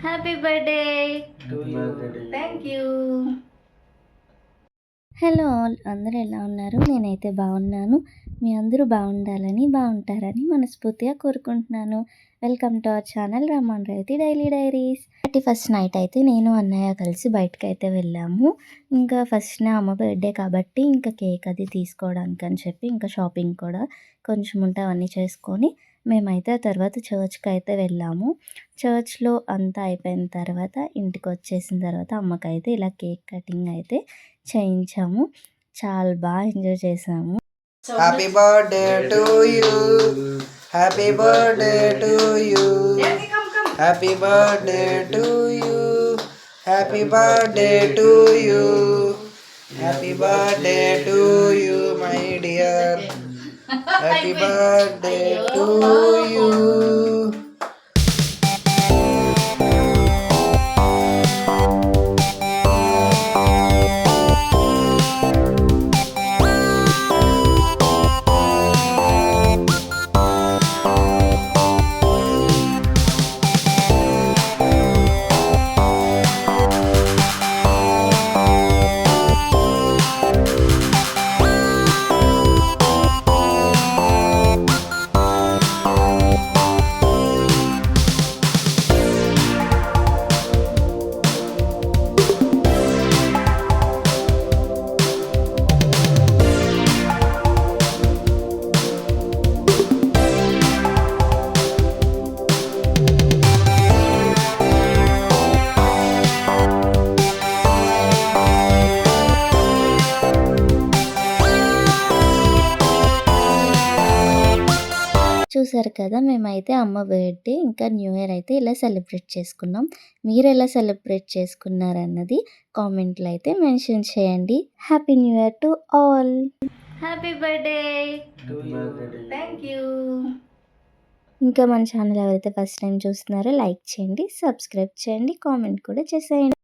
Happy birthday to you. Thank you. Hello all, అందరూ ఎలా ఉన్నారు? నేనైతే బాగున్నాను. మీ అందరూ బాగుంటారని మనస్ఫూర్తిగా కోరుకుంటున్నాను. Welcome to our channel Raman Raithi daily diaries. 31st night అయితే నేను అన్నయ్య కలిసి బయటకు అయితే వెళ్ళాము. ఇంకా ఫస్ట్ అమ్మ బర్త్డే కాబట్టి ఇంకా కేక్ అది తీసుకోవడానికి అని చెప్పి ఇంకా షాపింగ్ కూడా కొంచెం ఉంటే అవన్నీ చేసుకొని మేమైతే ఆ తర్వాత చర్చ్కి అయితే వెళ్ళాము. చర్చ్లో అంతా అయిపోయిన తర్వాత ఇంటికి వచ్చేసిన తర్వాత అమ్మకైతే ఇలా కేక్ కటింగ్ అయితే చేయించాము. చాలా బాగా ఎంజాయ్ చేసాము. Happy birthday to you. Happy birthday to you. Happy birthday to you. Happy birthday to you. Happy birthday to you my dear. Happy birthday to you. చూసారు కదా, మేమైతే అమ్మ బర్త్డే ఇంకా న్యూ ఇయర్ అయితే ఇలా సెలబ్రేట్ చేసుకున్నాం. మీరు ఎలా సెలబ్రేట్ చేసుకున్నారన్నది కామెంట్లో అయితే మెన్షన్ చేయండి. Happy new year to all. Happy birthday. Thank you. ఇంకా మన ఛానల్ ఎవరైతే ఫస్ట్ టైం చూస్తున్నారో లైక్ చేయండి, సబ్స్క్రైబ్ చేయండి, కామెంట్ కూడా చేసేయండి.